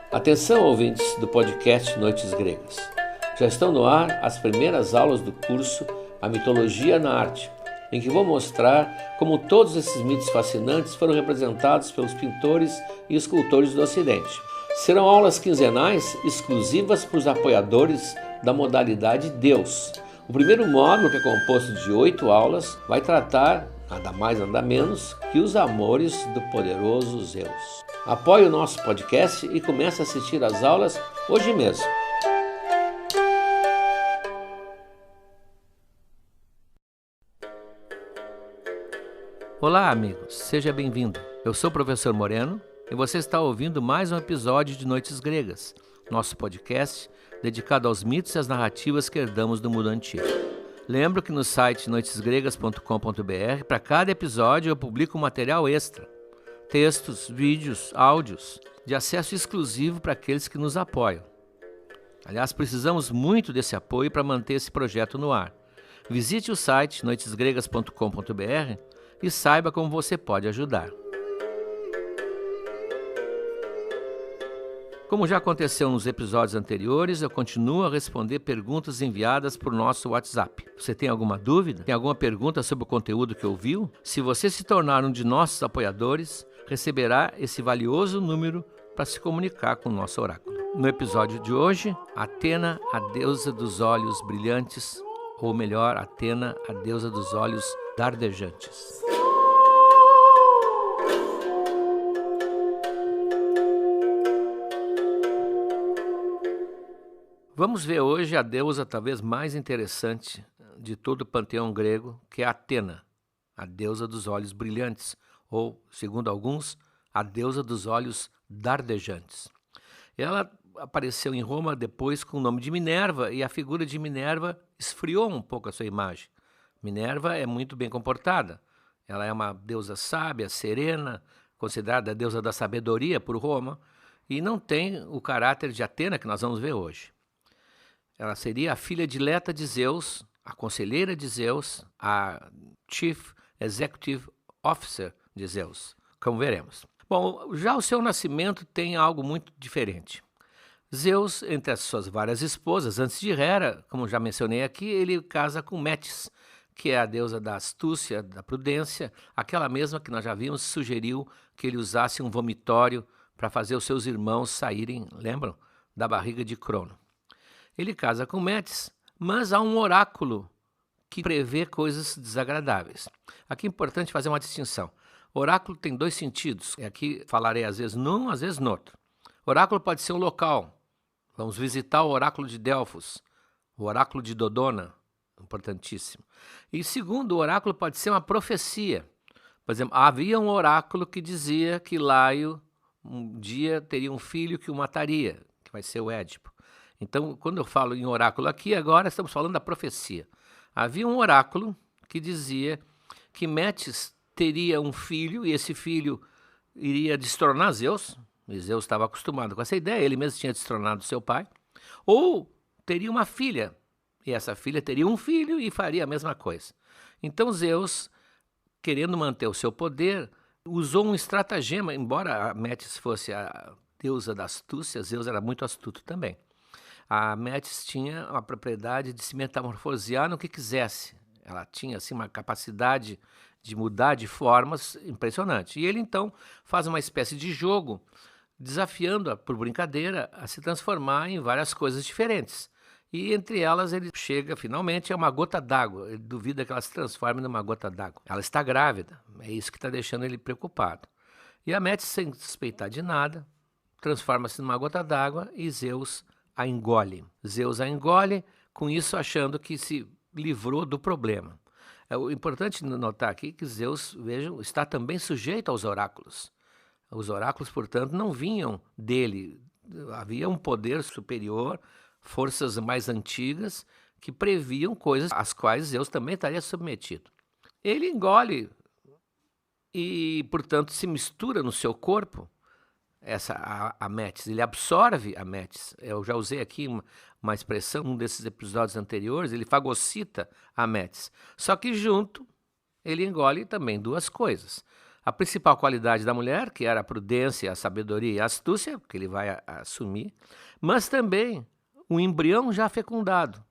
Atenção, ouvintes do podcast Noites Gregas. Já estão no ar as primeiras aulas do curso A Mitologia na Arte, em que vou mostrar como todos esses mitos fascinantes foram representados pelos pintores e escultores do Ocidente. Serão aulas quinzenais exclusivas para os apoiadores da modalidade Deus. O primeiro módulo, que é composto de 8 aulas, vai tratar, nada mais nada menos, que os amores do poderoso Zeus. Apoie o nosso podcast e comece a assistir às aulas hoje mesmo. Olá, amigos, seja bem-vindo. Eu sou o professor Moreno e você está ouvindo mais um episódio de Noites Gregas, nosso podcast dedicado aos mitos e às narrativas que herdamos do mundo antigo. Lembro que no site noitesgregas.com.br, para cada episódio eu publico um material extra, textos, vídeos, áudios, de acesso exclusivo para aqueles que nos apoiam. Aliás, precisamos muito desse apoio para manter esse projeto no ar. Visite o site noitesgregas.com.br e saiba como você pode ajudar. Como já aconteceu nos episódios anteriores, eu continuo a responder perguntas enviadas por nosso WhatsApp. Você tem alguma dúvida? Tem alguma pergunta sobre o conteúdo que ouviu? Se você se tornar um de nossos apoiadores, receberá esse valioso número para se comunicar com o nosso oráculo. No episódio de hoje, Atena, a deusa dos olhos brilhantes, ou melhor, Atena, a deusa dos olhos dardejantes. Vamos ver hoje a deusa talvez mais interessante de todo o panteão grego, que é Atena, a deusa dos olhos brilhantes, ou, segundo alguns, a deusa dos olhos dardejantes. Ela apareceu em Roma depois com o nome de Minerva, e a figura de Minerva esfriou um pouco a sua imagem. Minerva é muito bem comportada. Ela é uma deusa sábia, serena, considerada a deusa da sabedoria por Roma, e não tem o caráter de Atena que nós vamos ver hoje. Ela seria a filha dileta de Zeus, a conselheira de Zeus, a Chief Executive Officer de Zeus, como veremos. Bom, já o seu nascimento tem algo muito diferente. Zeus, entre as suas várias esposas, antes de Hera, como já mencionei aqui, ele casa com Metis, que é a deusa da astúcia, da prudência, aquela mesma que nós já vimos sugeriu que ele usasse um vomitório para fazer os seus irmãos saírem, lembram, da barriga de Crono. Ele casa com Metis, mas há um oráculo que prevê coisas desagradáveis. Aqui é importante fazer uma distinção. Oráculo tem dois sentidos. Aqui falarei às vezes num, às vezes no outro. Oráculo pode ser um local. Vamos visitar o oráculo de Delfos, o oráculo de Dodona, importantíssimo. E segundo, o oráculo pode ser uma profecia. Por exemplo, havia um oráculo que dizia que Laio um dia teria um filho que o mataria, que vai ser o Édipo. Então, quando eu falo em oráculo aqui, agora estamos falando da profecia. Havia um oráculo que dizia que Metis teria um filho e esse filho iria destronar Zeus, e Zeus estava acostumado com essa ideia, ele mesmo tinha destronado seu pai, ou teria uma filha, e essa filha teria um filho e faria a mesma coisa. Então Zeus, querendo manter o seu poder, usou um estratagema, embora a Metis fosse a deusa da astúcia, Zeus era muito astuto também. A Metis tinha a propriedade de se metamorfosear no que quisesse. Ela tinha assim, uma capacidade de mudar de formas impressionante. E ele, então, faz uma espécie de jogo, desafiando-a, por brincadeira, a se transformar em várias coisas diferentes. E, entre elas, ele chega, finalmente, a uma gota d'água. Ele duvida que ela se transforme numa gota d'água. Ela está grávida. É isso que está deixando ele preocupado. E a Metis, sem suspeitar de nada, transforma-se numa gota d'água e Zeus a engole. Zeus a engole, com isso achando que se livrou do problema. É importante notar aqui que Zeus, vejam, está também sujeito aos oráculos. Os oráculos, portanto, não vinham dele. Havia um poder superior, forças mais antigas, que previam coisas às quais Zeus também estaria submetido. Ele engole e, portanto, se mistura no seu corpo a Metis, ele absorve a Metis. Eu já usei aqui uma expressão num desses episódios anteriores, ele fagocita a Metis. Só que junto ele engole também duas coisas. A principal qualidade da mulher, que era a prudência, a sabedoria e a astúcia, que ele vai assumir, mas também um embrião já fecundado,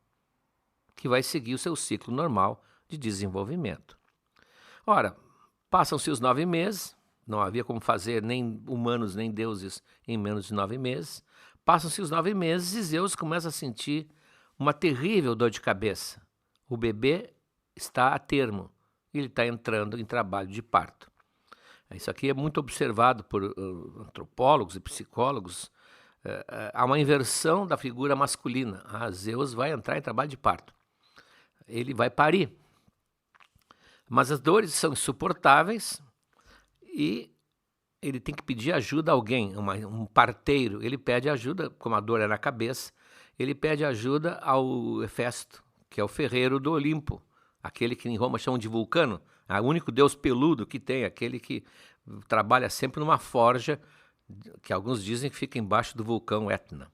que vai seguir o seu ciclo normal de desenvolvimento. Ora, passam-se os 9 meses, não havia como fazer nem humanos nem deuses em menos de 9 meses. Passam-se os 9 meses e Zeus começa a sentir uma terrível dor de cabeça. O bebê está a termo, ele está entrando em trabalho de parto. Isso aqui é muito observado por antropólogos e psicólogos. Há uma inversão da figura masculina. Zeus vai entrar em trabalho de parto. Ele vai parir. Mas as dores são insuportáveis e ele tem que pedir ajuda a alguém, um parteiro. Ele pede ajuda, como a dor é na cabeça, ele pede ajuda ao Hefesto, que é o ferreiro do Olimpo, aquele que em Roma chamam de Vulcano, o único deus peludo que tem, aquele que trabalha sempre numa forja, que alguns dizem que fica embaixo do vulcão Etna.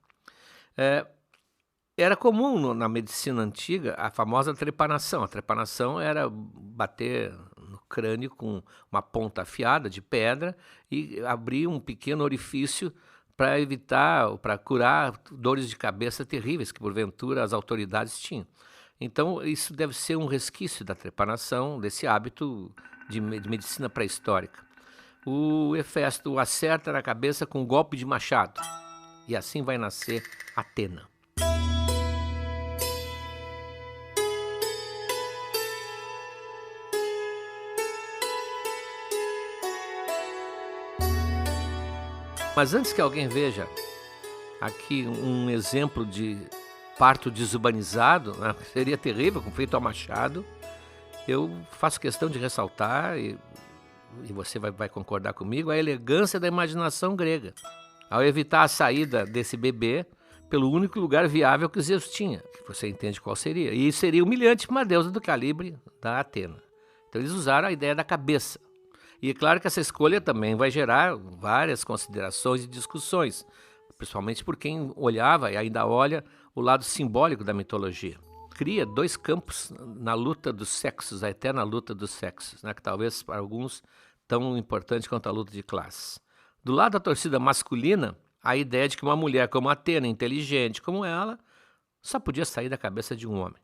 Era comum na medicina antiga a famosa trepanação. A trepanação era bater no crânio com uma ponta afiada de pedra e abrir um pequeno orifício para evitar, para curar dores de cabeça terríveis que porventura as autoridades tinham. Então isso deve ser um resquício da trepanação, desse hábito de medicina pré-histórica. O Hefesto acerta na cabeça com um golpe de machado e assim vai nascer Atena. Mas antes que alguém veja aqui um exemplo de parto desumanizado, né, seria terrível, feito a machado, eu faço questão de ressaltar, e você vai concordar comigo, a elegância da imaginação grega, ao evitar a saída desse bebê pelo único lugar viável que Zeus tinha, que você entende qual seria. E seria humilhante para uma deusa do calibre da Atena. Então eles usaram a ideia da cabeça. E é claro que essa escolha também vai gerar várias considerações e discussões, principalmente por quem olhava e ainda olha o lado simbólico da mitologia. Cria 2 campos na luta dos sexos, a eterna luta dos sexos, né, que talvez para alguns tão importante quanto a luta de classes. Do lado da torcida masculina, a ideia de que uma mulher como Atena, inteligente como ela, só podia sair da cabeça de um homem.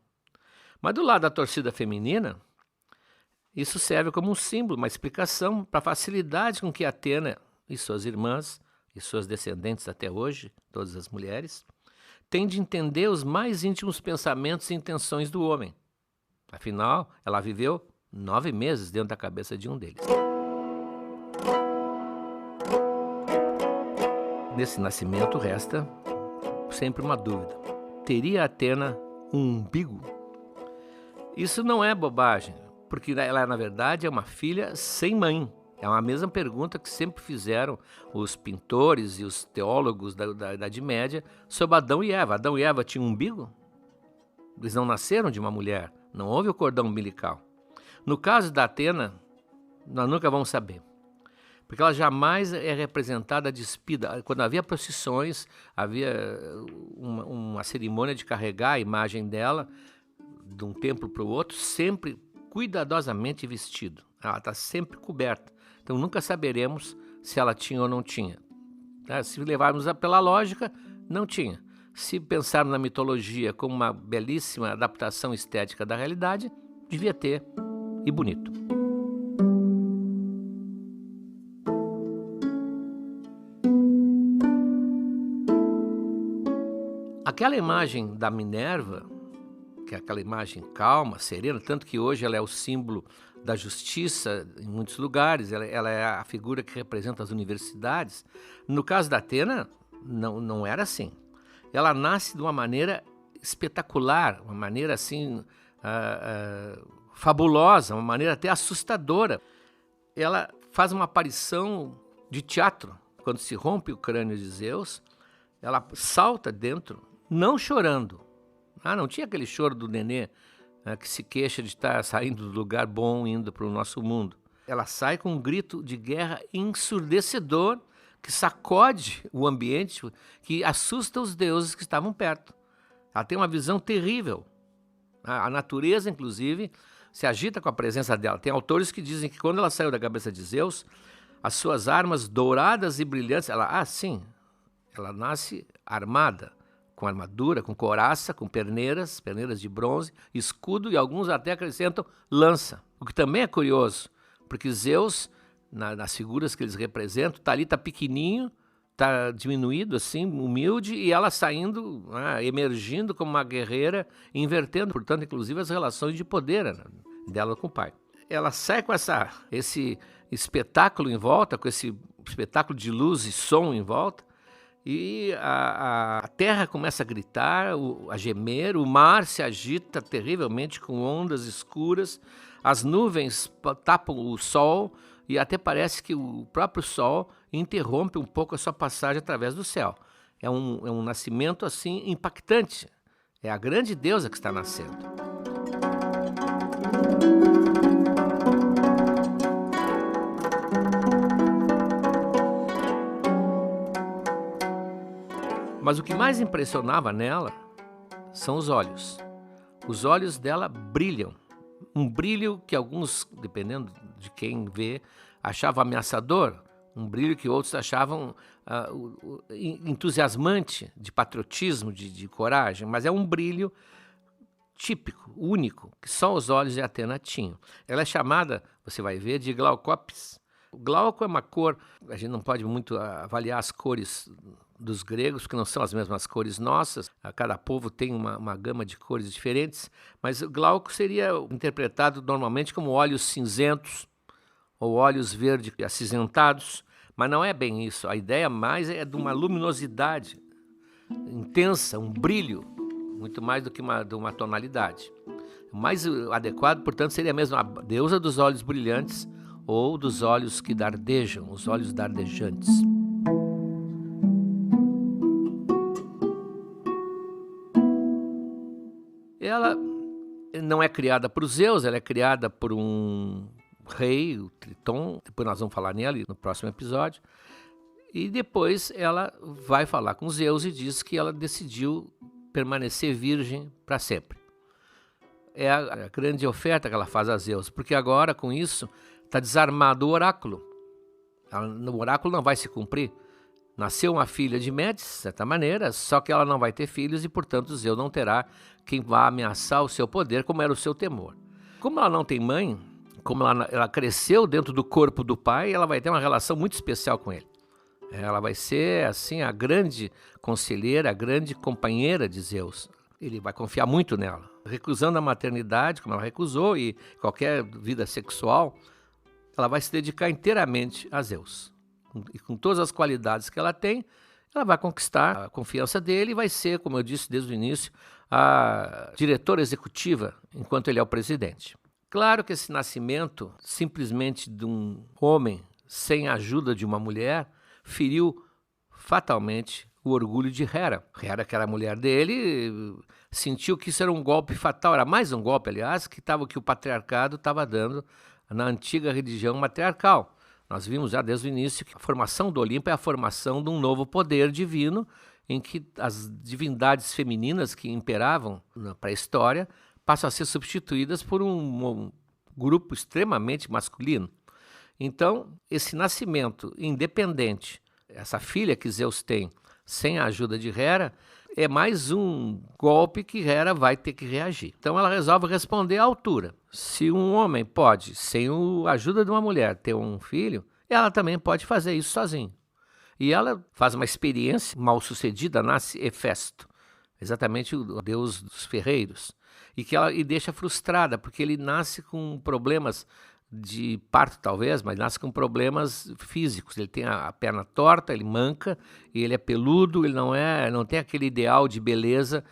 Mas do lado da torcida feminina, isso serve como um símbolo, uma explicação para a facilidade com que Atena e suas irmãs, e suas descendentes até hoje, todas as mulheres, têm de entender os mais íntimos pensamentos e intenções do homem. Afinal, ela viveu 9 meses dentro da cabeça de um deles. Nesse nascimento resta sempre uma dúvida. Teria Atena um umbigo? Isso não é bobagem, porque ela, na verdade, é uma filha sem mãe. É a mesma pergunta que sempre fizeram os pintores e os teólogos da Idade Média sobre Adão e Eva. Adão e Eva tinham um umbigo? Eles não nasceram de uma mulher, não houve o cordão umbilical. No caso da Atena, nós nunca vamos saber, porque ela jamais é representada despida. Quando havia procissões, havia uma cerimônia de carregar a imagem dela de um templo para o outro, sempre cuidadosamente vestido. Ela está sempre coberta. Então nunca saberemos se ela tinha ou não tinha. Se levarmos pela lógica, não tinha. Se pensarmos na mitologia como uma belíssima adaptação estética da realidade, devia ter, e bonito. Aquela imagem da Minerva, que é aquela imagem calma, serena, tanto que hoje ela é o símbolo da justiça em muitos lugares, ela é a figura que representa as universidades. No caso da Atena, não era assim. Ela nasce de uma maneira espetacular, uma maneira assim fabulosa, uma maneira até assustadora. Ela faz uma aparição de teatro. Quando se rompe o crânio de Zeus, ela salta dentro, não chorando. Não tinha aquele choro do nenê que se queixa de estar saindo do lugar bom, indo para o nosso mundo. Ela sai com um grito de guerra ensurdecedor que sacode o ambiente, que assusta os deuses que estavam perto. Ela tem uma visão terrível. A natureza, inclusive, se agita com a presença dela. Tem autores que dizem que quando ela saiu da cabeça de Zeus, as suas armas douradas e brilhantes, sim, ela nasce armada, com armadura, com couraça, com perneiras de bronze, escudo e alguns até acrescentam lança. O que também é curioso, porque Zeus, nas figuras que eles representam, tá pequenininho, tá diminuído assim, humilde, e ela saindo, emergindo como uma guerreira, invertendo, portanto, inclusive as relações de poder dela com o pai. Ela sai com esse espetáculo em volta, com esse espetáculo de luz e som em volta, e a terra começa a gritar, a gemer, o mar se agita terrivelmente com ondas escuras, as nuvens tapam o sol e até parece que o próprio sol interrompe um pouco a sua passagem através do céu. É um nascimento assim impactante, é a grande deusa que está nascendo. Mas o que mais impressionava nela são os olhos. Os olhos dela brilham. Um brilho que alguns, dependendo de quem vê, achavam ameaçador. Um brilho que outros achavam entusiasmante, de patriotismo, de coragem. Mas é um brilho típico, único, que só os olhos de Atena tinham. Ela é chamada, você vai ver, de Glaucopis. O glauco é uma cor, a gente não pode muito avaliar as cores dos gregos, que não são as mesmas cores nossas, cada povo tem uma gama de cores diferentes, mas o glauco seria interpretado normalmente como olhos cinzentos ou olhos verdes acinzentados, mas não é bem isso, a ideia mais é de uma luminosidade intensa, um brilho, muito mais do que de uma tonalidade. O mais adequado, portanto, seria mesmo a deusa dos olhos brilhantes ou dos olhos que dardejam, os olhos dardejantes. Ela não é criada por Zeus, ela é criada por um rei, o Triton, depois nós vamos falar nele no próximo episódio, e depois ela vai falar com Zeus e diz que ela decidiu permanecer virgem para sempre. É a grande oferta que ela faz a Zeus, porque agora com isso está desarmado o oráculo. O oráculo não vai se cumprir. Nasceu uma filha de Métis, de certa maneira, só que ela não vai ter filhos e, portanto, Zeus não terá quem vá ameaçar o seu poder, como era o seu temor. Como ela não tem mãe, como ela cresceu dentro do corpo do pai, ela vai ter uma relação muito especial com ele. Ela vai ser, assim, a grande conselheira, a grande companheira de Zeus. Ele vai confiar muito nela. Recusando a maternidade, como ela recusou, e qualquer vida sexual, ela vai se dedicar inteiramente a Zeus. E com todas as qualidades que ela tem, ela vai conquistar a confiança dele e vai ser, como eu disse desde o início, a diretora executiva, enquanto ele é o presidente. Claro que esse nascimento, simplesmente de um homem sem a ajuda de uma mulher, feriu fatalmente o orgulho de Hera. Hera, que era a mulher dele, sentiu que isso era um golpe fatal, era mais um golpe, aliás, que o patriarcado estava dando na antiga religião matriarcal. Nós vimos já desde o início que a formação do Olimpo é a formação de um novo poder divino, em que as divindades femininas que imperavam na pré-história passam a ser substituídas por um grupo extremamente masculino. Então, esse nascimento independente, essa filha que Zeus tem, sem a ajuda de Hera, é mais um golpe que Hera vai ter que reagir. Então ela resolve responder à altura. Se um homem pode, sem a ajuda de uma mulher, ter um filho, ela também pode fazer isso sozinha. E ela faz uma experiência mal sucedida, nasce Hefesto, exatamente o deus dos ferreiros, e deixa frustrada, porque ele nasce com problemas de parto talvez, mas nasce com problemas físicos. Ele tem a perna torta, ele manca, e ele é peludo, ele não tem aquele ideal de beleza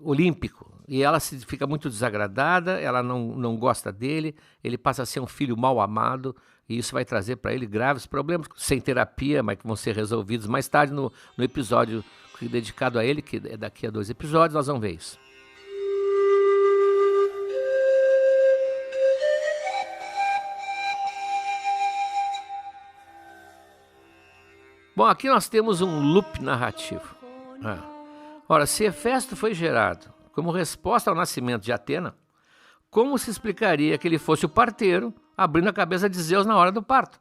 olímpico. E ela fica muito desagradada, ela não gosta dele, ele passa a ser um filho mal amado, e isso vai trazer para ele graves problemas, sem terapia, mas que vão ser resolvidos mais tarde no episódio dedicado a ele, que é daqui a 2 episódios, nós vamos ver isso. Bom, aqui nós temos um loop narrativo. Ora, se Hefesto foi gerado como resposta ao nascimento de Atena, como se explicaria que ele fosse o parteiro abrindo a cabeça de Zeus na hora do parto?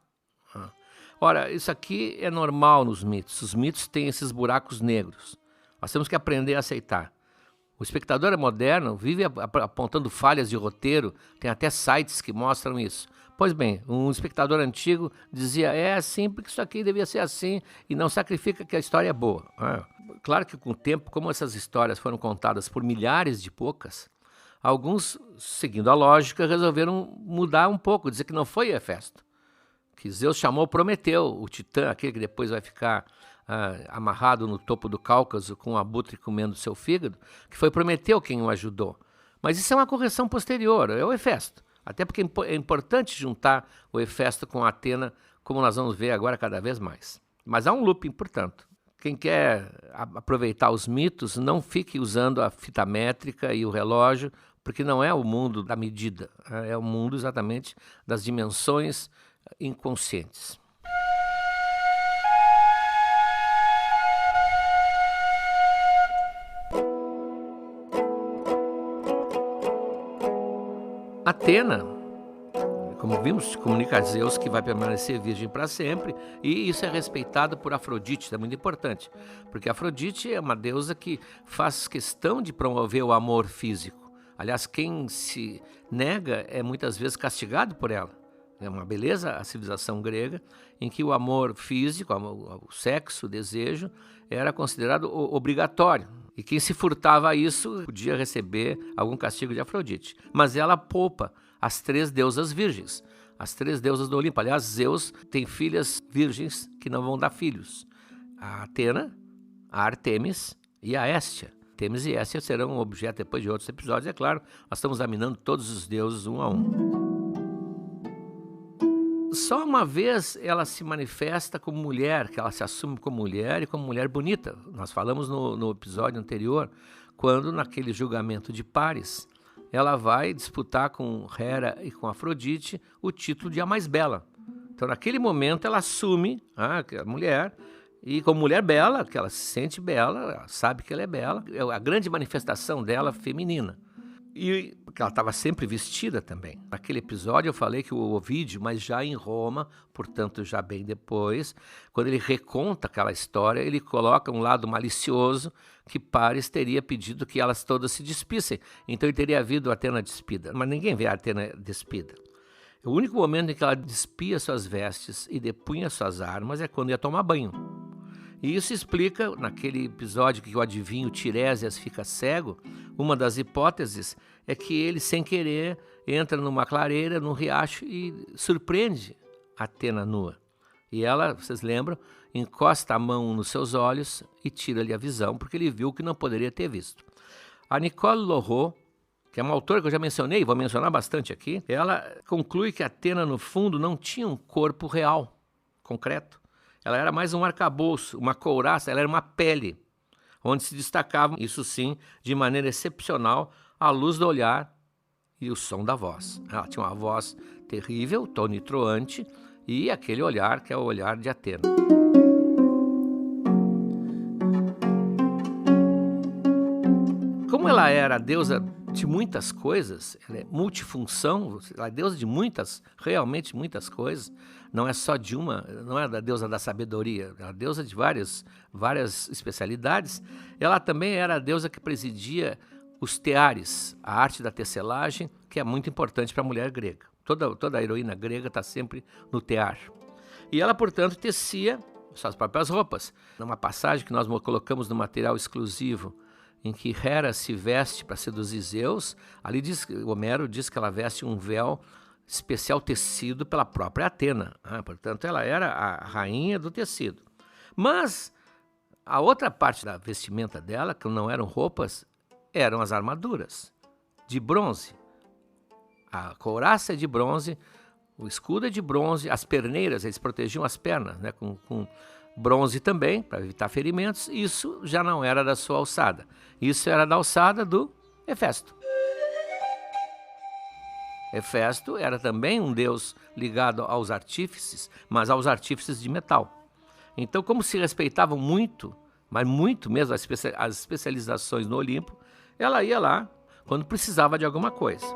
Ora, isso aqui é normal nos mitos. Os mitos têm esses buracos negros. Nós temos que aprender a aceitar. O espectador moderno vive apontando falhas de roteiro, tem até sites que mostram isso. Pois bem, um espectador antigo dizia, é assim porque isso aqui devia ser assim, e não sacrifica que a história é boa. Claro que com o tempo, como essas histórias foram contadas por milhares de bocas, alguns, seguindo a lógica, resolveram mudar um pouco, dizer que não foi Hefesto, que Zeus chamou Prometeu, o titã, aquele que depois vai ficar amarrado no topo do Cáucaso com um abutre comendo seu fígado, que foi Prometeu quem o ajudou. Mas isso é uma correção posterior, é o Hefesto. Até porque é importante juntar o Hefesto com a Atena, como nós vamos ver agora cada vez mais. Mas há um looping, portanto. Quem quer aproveitar os mitos, não fique usando a fita métrica e o relógio, porque não é o mundo da medida, é o mundo exatamente das dimensões inconscientes. Atena, como vimos, comunica a Zeus que vai permanecer virgem para sempre, e isso é respeitado por Afrodite, é muito importante, porque Afrodite é uma deusa que faz questão de promover o amor físico. Aliás, quem se nega é muitas vezes castigado por ela. É uma beleza a civilização grega, em que o amor físico, o sexo, o desejo, era considerado obrigatório. E quem se furtava a isso podia receber algum castigo de Afrodite. Mas ela poupa as 3 deusas virgens, as 3 deusas do Olimpo. Aliás, Zeus tem filhas virgens que não vão dar filhos. A Atena, a Artemis e a Héstia. Artemis e Héstia serão objeto depois de outros episódios, é claro. Nós estamos examinando todos os deuses um a um. Só uma vez ela se manifesta como mulher, que ela se assume como mulher e como mulher bonita. Nós falamos no episódio anterior, quando naquele julgamento de pares, ela vai disputar com Hera e com Afrodite o título de a mais bela. Então naquele momento ela assume a mulher, e como mulher bela, que ela se sente bela, ela sabe que ela é bela, é a grande manifestação dela feminina. E porque ela estava sempre vestida também. Naquele episódio eu falei que o Ovídio, mas já em Roma, portanto já bem depois, quando ele reconta aquela história, ele coloca um lado malicioso que Paris teria pedido que elas todas se despissem. Então ele teria havido Atena despida, mas ninguém vê a Atena despida. O único momento em que ela despia suas vestes e depunha suas armas é quando ia tomar banho. E isso explica, naquele episódio que o adivinho Tiresias fica cego, uma das hipóteses é que ele, sem querer, entra numa clareira, num riacho e surpreende Atena nua. E ela, vocês lembram, encosta a mão nos seus olhos e tira-lhe a visão, porque ele viu o que não poderia ter visto. A Nicole Lorrault, que é uma autora que eu já mencionei, vou mencionar bastante aqui, ela conclui que Atena, no fundo, não tinha um corpo real, concreto. Ela era mais um arcabouço, uma couraça, ela era uma pele, onde se destacavam, isso sim, de maneira excepcional, a luz do olhar e o som da voz. Ela tinha uma voz terrível, tonitruante, e aquele olhar que é o olhar de Atena. Como ela era a deusa de muitas coisas, ela é multifunção, ela é deusa de muitas, realmente muitas coisas, não é só de uma, não é da deusa da sabedoria, é a deusa de várias especialidades. Ela também era a deusa que presidia os teares, a arte da tecelagem, que é muito importante para a mulher grega. Toda a heroína grega está sempre no tear. E ela, portanto, tecia suas próprias roupas. Numa passagem que nós colocamos no material exclusivo, em que Hera se veste para seduzir Zeus, ali Homero diz que ela veste um véu especial tecido pela própria Atena. Portanto, ela era a rainha do tecido. Mas a outra parte da vestimenta dela, que não eram roupas, eram as armaduras de bronze. A couraça é de bronze, o escudo é de bronze, as perneiras, eles protegiam as pernas, né, com bronze também, para evitar ferimentos. Isso já não era da sua alçada. Isso era da alçada do Hefesto. Hefesto era também um deus ligado aos artífices, mas aos artífices de metal. Então, como se respeitavam muito, mas muito mesmo as especializações no Olimpo, ela ia lá quando precisava de alguma coisa.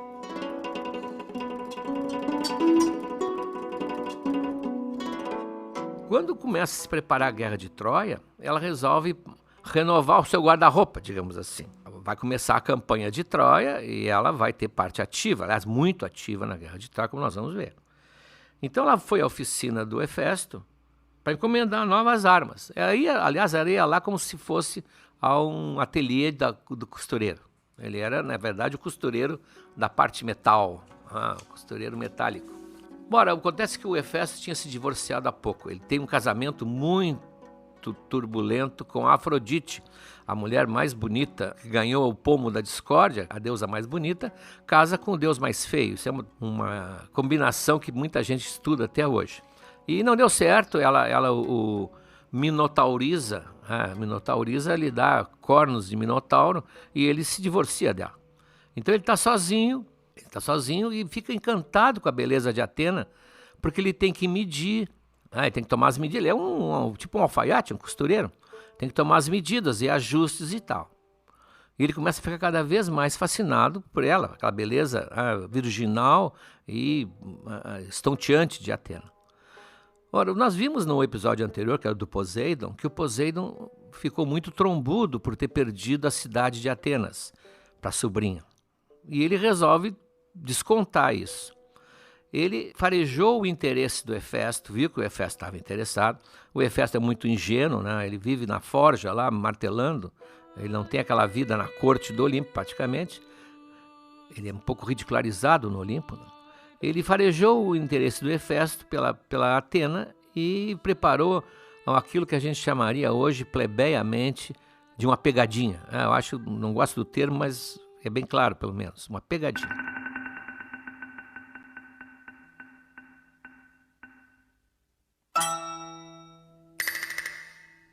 Quando começa a se preparar a guerra de Troia, ela resolve renovar o seu guarda-roupa, digamos assim. Vai começar a campanha de Troia e ela vai ter parte ativa, aliás, muito ativa na guerra de Troia, como nós vamos ver. Então ela foi à oficina do Hefesto para encomendar novas armas. Aliás, ela ia lá como se fosse a um ateliê do costureiro. Ele era, na verdade, o costureiro da parte metal, o costureiro metálico. Bora, acontece que o Hefesto tinha se divorciado há pouco. Ele tem um casamento muito turbulento com a Afrodite, a mulher mais bonita, que ganhou o pomo da discórdia, a deusa mais bonita, casa com o deus mais feio. Isso é uma combinação que muita gente estuda até hoje. E não deu certo, ela o minotauriza, lhe dá cornos de minotauro e ele se divorcia dela. Então ele está sozinho e fica encantado com a beleza de Atena, porque ele tem que medir, ele tem que tomar as medidas. Ele é tipo um alfaiate, um costureiro. Tem que tomar as medidas e ajustes e tal. E ele começa a ficar cada vez mais fascinado por ela, aquela beleza virginal e estonteante de Atena. Ora, nós vimos no episódio anterior, que era do Poseidon, que o Poseidon ficou muito trombudo por ter perdido a cidade de Atenas para a sobrinha. E ele resolve descontar isso. Ele farejou o interesse do Hefesto, viu que o Hefesto estava interessado. O Hefesto é muito ingênuo, né? Ele vive na forja lá, martelando. Ele não tem aquela vida na corte do Olimpo, praticamente. Ele é um pouco ridicularizado no Olimpo, né? Ele farejou o interesse do Hefesto pela Atena e preparou aquilo que a gente chamaria hoje, plebeiamente, de uma pegadinha. Eu não gosto do termo, mas é bem claro, pelo menos, uma pegadinha.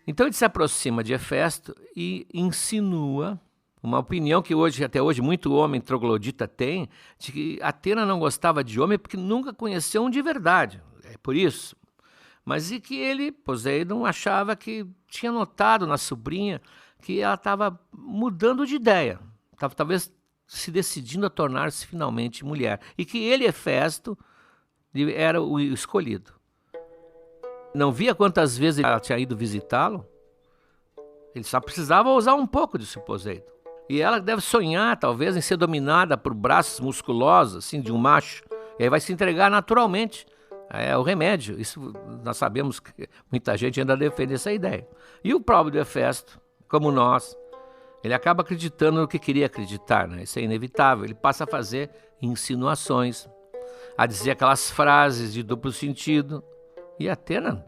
Então ele se aproxima de Hefesto e insinua uma opinião que até hoje muito homem troglodita tem, de que Atena não gostava de homem porque nunca conheceu um de verdade. É por isso. Mas e que ele, Poseidon, achava que tinha notado na sobrinha que ela estava mudando de ideia. Estava talvez se decidindo a tornar-se finalmente mulher. E que ele, Hefesto, era o escolhido. Não via quantas vezes ela tinha ido visitá-lo? Ele só precisava usar um pouco de Poseidon. E ela deve sonhar, talvez, em ser dominada por braços musculosos, assim, de um macho. E aí vai se entregar naturalmente. É o remédio. Isso nós sabemos que muita gente ainda defende essa ideia. E o próprio Hefesto, como nós, ele acaba acreditando no que queria acreditar, né? Isso é inevitável. Ele passa a fazer insinuações, a dizer aquelas frases de duplo sentido. E Atena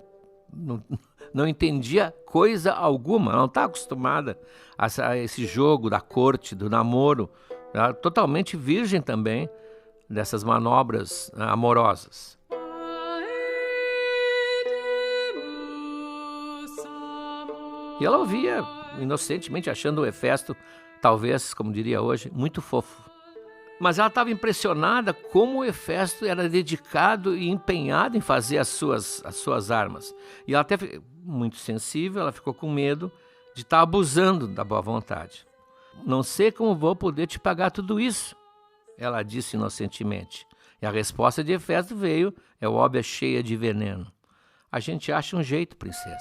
não entendia coisa alguma, não está acostumada a esse jogo da corte, do namoro. Ela é totalmente virgem também dessas manobras amorosas. E ela ouvia inocentemente, achando o Hefesto, talvez, como diria hoje, muito fofo. Mas ela estava impressionada como o Hefesto era dedicado e empenhado em fazer as suas armas. E ela até, muito sensível, ela ficou com medo de estar abusando da boa vontade. Não sei como vou poder te pagar tudo isso, ela disse inocentemente. E a resposta de Hefesto veio, é óbvia, cheia de veneno. A gente acha um jeito, princesa.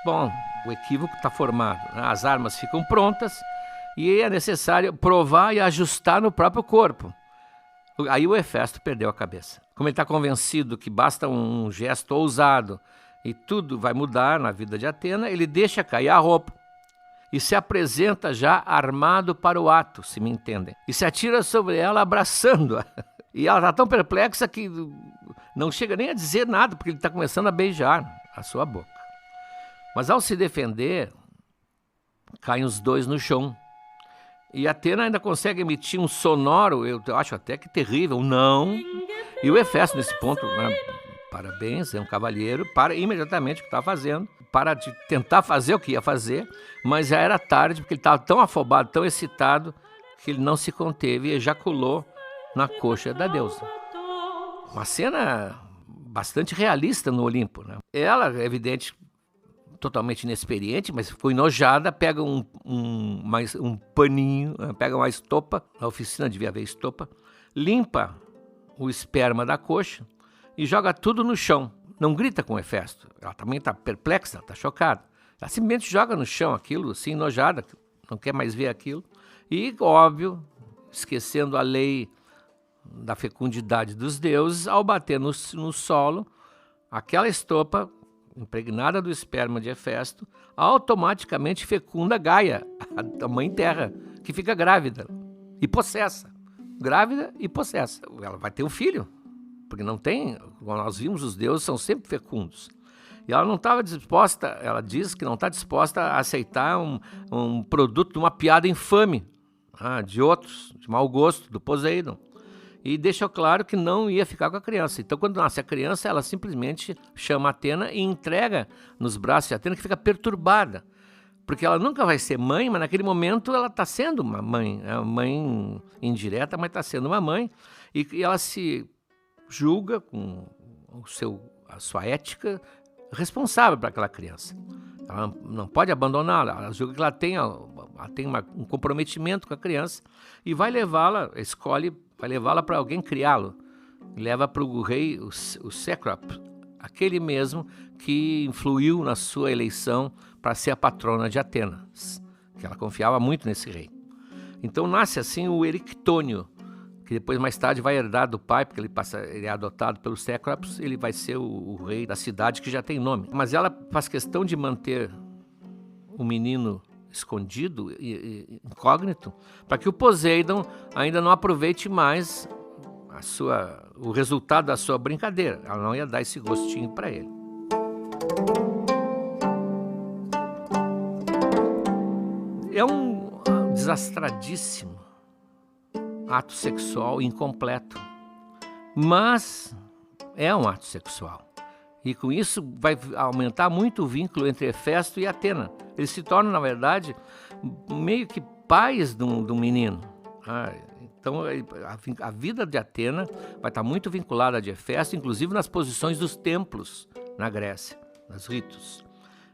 Bom, o equívoco está formado, né? As armas ficam prontas, e é necessário provar e ajustar no próprio corpo. Aí o Hefesto perdeu a cabeça. Como ele está convencido que basta um gesto ousado e tudo vai mudar na vida de Atena, ele deixa cair a roupa e se apresenta já armado para o ato, se me entendem. E se atira sobre ela abraçando-a. E ela está tão perplexa que não chega nem a dizer nada, porque ele está começando a beijar a sua boca. Mas ao se defender, caem os dois no chão. E Atena ainda consegue emitir um sonoro, eu acho até que terrível, não. E o Hefesto, nesse ponto, né, parabéns, é um cavalheiro, para imediatamente o que está fazendo, para de tentar fazer o que ia fazer, mas já era tarde, porque ele estava tão afobado, tão excitado, que ele não se conteve e ejaculou na coxa da deusa. Uma cena bastante realista no Olimpo, né? Ela, é evidente, totalmente inexperiente, mas ficou enojada, pega um paninho, pega uma estopa, na oficina devia haver estopa, limpa o esperma da coxa e joga tudo no chão, não grita com Hefesto, ela também está perplexa, está chocada. Ela simplesmente joga no chão aquilo, assim, enojada, não quer mais ver aquilo. E, óbvio, esquecendo a lei da fecundidade dos deuses, ao bater no solo, aquela estopa, impregnada do esperma de Hefesto, automaticamente fecunda Gaia, a mãe terra, que fica grávida e possessa. Grávida e possessa. Ela vai ter um filho, porque não tem, como nós vimos, os deuses são sempre fecundos. E ela não estava disposta, ela diz que não está disposta a aceitar um produto de uma piada infame, de outros, de mau gosto, do Poseidon. E deixou claro que não ia ficar com a criança. Então, quando nasce a criança, ela simplesmente chama a Atena e entrega nos braços de Atena, que fica perturbada. Porque ela nunca vai ser mãe, mas naquele momento ela está sendo uma mãe. É uma mãe indireta, mas está sendo uma mãe. E ela se julga com a sua ética responsável para aquela criança. Ela não pode abandoná-la. Ela julga que ela tem um comprometimento com a criança e vai levá-la, vai levá-la para alguém criá-lo. Leva para o rei, o Cécrope, aquele mesmo que influiu na sua eleição para ser a patrona de Atenas, que ela confiava muito nesse rei. Então nasce assim o Erictônio, que depois mais tarde vai herdar do pai, porque ele é adotado pelo Cécropes, ele vai ser o rei da cidade que já tem nome. Mas ela faz questão de manter o menino escondido e incógnito, para que o Poseidon ainda não aproveite mais o resultado da sua brincadeira. Ela não ia dar esse gostinho para ele. É um desastradíssimo ato sexual incompleto, mas é um ato sexual. E com isso vai aumentar muito o vínculo entre Hefesto e Atena. Eles se tornam, na verdade, meio que pais do menino. Então a vida de Atena vai estar muito vinculada a de Hefesto, inclusive nas posições dos templos na Grécia, nos ritos.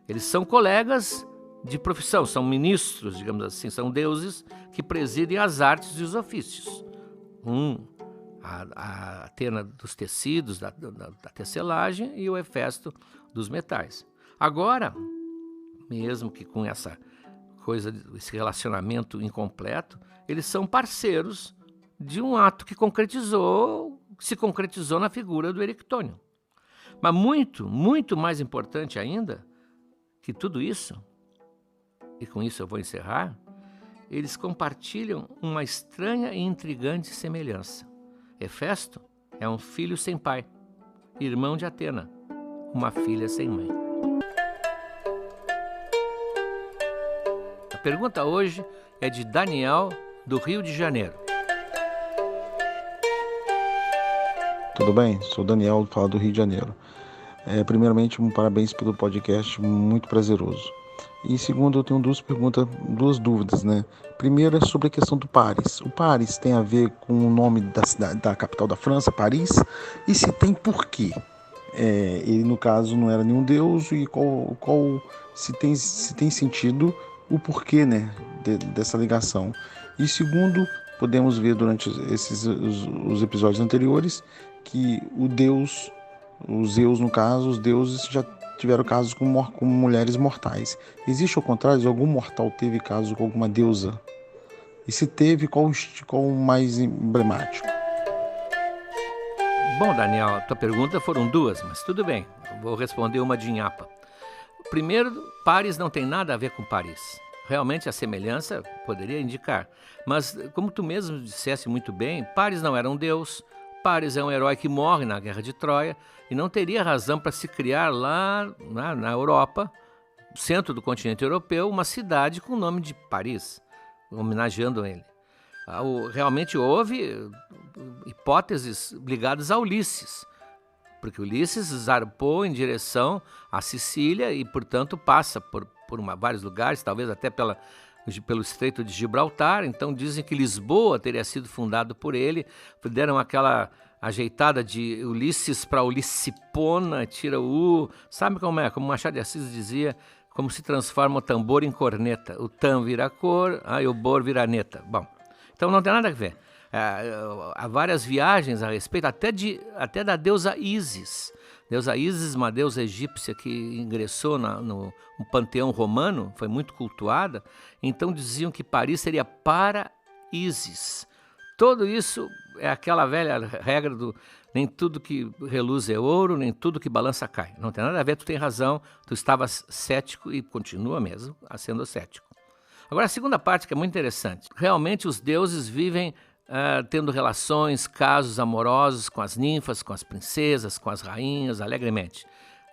Eles são colegas de profissão, são ministros, digamos assim, são deuses que presidem as artes e os ofícios. A Atena dos tecidos, da tecelagem, e o Hefesto dos metais. Agora, mesmo que com essa coisa, esse relacionamento incompleto, eles são parceiros de um ato que se concretizou na figura do Erictônio. Mas muito, muito mais importante ainda que tudo isso, e com isso eu vou encerrar, eles compartilham uma estranha e intrigante semelhança. Hefesto é um filho sem pai, irmão de Atena, uma filha sem mãe. A pergunta hoje é de Daniel, do Rio de Janeiro. Tudo bem? Sou Daniel, falo do Rio de Janeiro. Primeiramente, parabéns pelo podcast, muito prazeroso. E segundo, eu tenho duas dúvidas, né? Primeira é sobre a questão do Paris. O Paris tem a ver com o nome da cidade, da capital da França, Paris? E se tem porquê? Ele, no caso, não era nenhum deus, e se tem sentido o porquê, né, dessa ligação. E segundo, podemos ver durante os episódios anteriores que os Zeus, no caso, os deuses já tiveram casos com mulheres mortais. Existe ao contrário? Algum mortal teve caso com alguma deusa? E se teve, qual o mais emblemático? Bom, Daniel, a tua pergunta foram duas, mas tudo bem, eu vou responder uma de nhapa. Primeiro, Paris não tem nada a ver com Paris. Realmente a semelhança poderia indicar, mas como tu mesmo disseste muito bem, Paris não era um deus. Paris é um herói que morre na Guerra de Troia e não teria razão para se criar lá na Europa, centro do continente europeu, uma cidade com o nome de Paris, homenageando ele. Realmente houve hipóteses ligadas a Ulisses, porque Ulisses zarpou em direção à Sicília e, portanto, passa por vários lugares, talvez até pelo Estreito de Gibraltar. Então dizem que Lisboa teria sido fundado por ele, deram aquela ajeitada de Ulisses para Ulissipona, tira o U, sabe como é? Como Machado de Assis dizia, como se transforma o tambor em corneta, o tam vira cor, e o bor vira neta. Bom, então não tem nada a ver. Há várias viagens a respeito, até da deusa Ísis. Deusa Ísis, uma deusa egípcia que ingressou no panteão romano, foi muito cultuada. Então diziam que Paris seria para Ísis. Tudo isso é aquela velha regra do nem tudo que reluz é ouro, nem tudo que balança cai. Não tem nada a ver, tu tem razão, tu estavas cético e continua mesmo sendo cético. Agora a segunda parte que é muito interessante. Realmente os deuses vivem tendo relações, casos amorosos com as ninfas, com as princesas, com as rainhas, alegremente.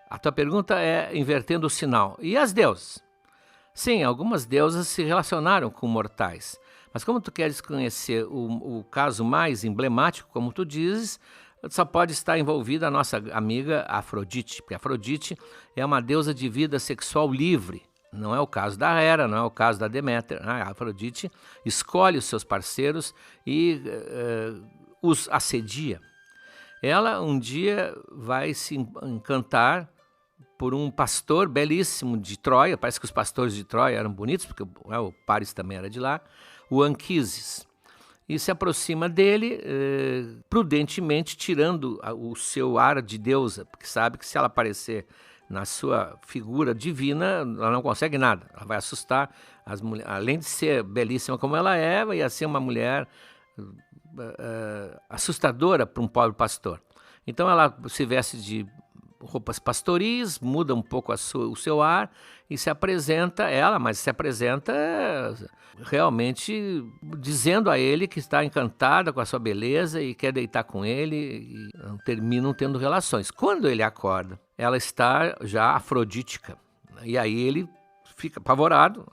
A tua pergunta é invertendo o sinal. E as deusas? Sim, algumas deusas se relacionaram com mortais. Mas como tu queres conhecer o caso mais emblemático, como tu dizes, só pode estar envolvida a nossa amiga Afrodite, porque Afrodite é uma deusa de vida sexual livre. Não é o caso da Hera, não é o caso da Deméter. A Afrodite escolhe os seus parceiros e os assedia. Ela um dia vai se encantar por um pastor belíssimo de Troia. Parece que os pastores de Troia eram bonitos, porque o Paris também era de lá, o Anquises. E se aproxima dele prudentemente, tirando o seu ar de deusa, porque sabe que se ela aparecer na sua figura divina, ela não consegue nada. Ela vai assustar as mulheres. Além de ser belíssima como ela é, vai ser uma mulher assustadora para um pobre pastor. Então ela se veste de roupas pastoris, muda um pouco o seu ar e se apresenta mas se apresenta realmente dizendo a ele que está encantada com a sua beleza e quer deitar com ele e terminam tendo relações. Quando ele acorda, ela está já afrodítica. E aí ele fica apavorado,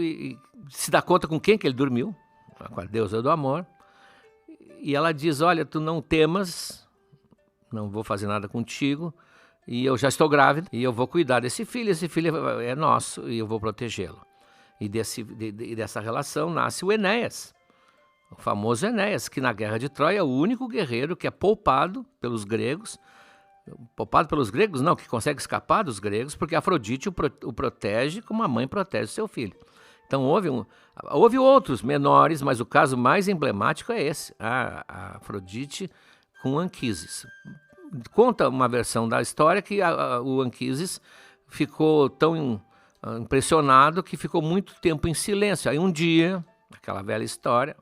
e se dá conta com quem que ele dormiu, com a deusa do amor. E ela diz, olha, tu não temas, não vou fazer nada contigo, e eu já estou grávida, e eu vou cuidar desse filho é nosso, e eu vou protegê-lo. E dessa relação nasce o Enéas, o famoso Enéas, que na Guerra de Troia é o único guerreiro que é poupado pelos gregos, não, que consegue escapar dos gregos, porque Afrodite o protege como a mãe protege seu filho. Então houve outros menores, mas o caso mais emblemático é esse, a Afrodite com Anquises. Conta uma versão da história que o Anquises ficou tão impressionado que ficou muito tempo em silêncio. Aí um dia, aquela velha história,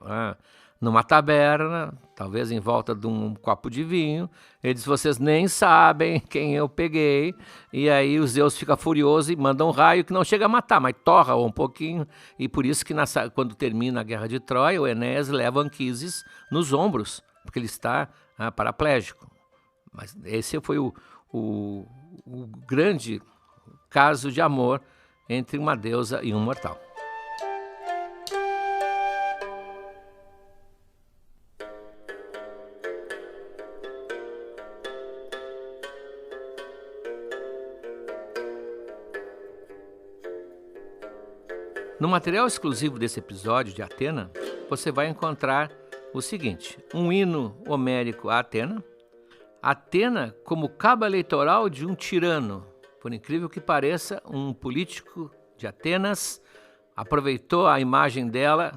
numa taberna, talvez em volta de um copo de vinho, ele diz, vocês nem sabem quem eu peguei. E aí os Zeus ficam furiosos e mandam um raio que não chega a matar, mas torra um pouquinho. E por isso que quando termina a Guerra de Troia, o Enéas leva Anquises nos ombros, porque ele está paraplégico. Mas esse foi o grande caso de amor entre uma deusa e um mortal. No material exclusivo desse episódio de Atena, você vai encontrar o seguinte: um hino homérico a Atena, Atena como cabo eleitoral de um tirano. Por incrível que pareça, um político de Atenas aproveitou a imagem dela,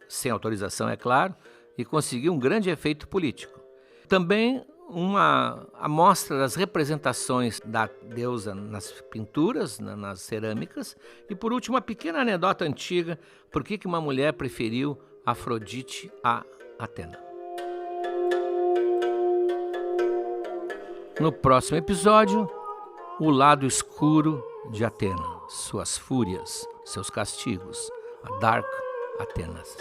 sem autorização, é claro, e conseguiu um grande efeito político. Também uma amostra das representações da deusa nas pinturas, nas cerâmicas. E por último, uma pequena anedota antiga, por que uma mulher preferiu Afrodite a Atena. No próximo episódio, o lado escuro de Atena, suas fúrias, seus castigos, a Dark Atenas.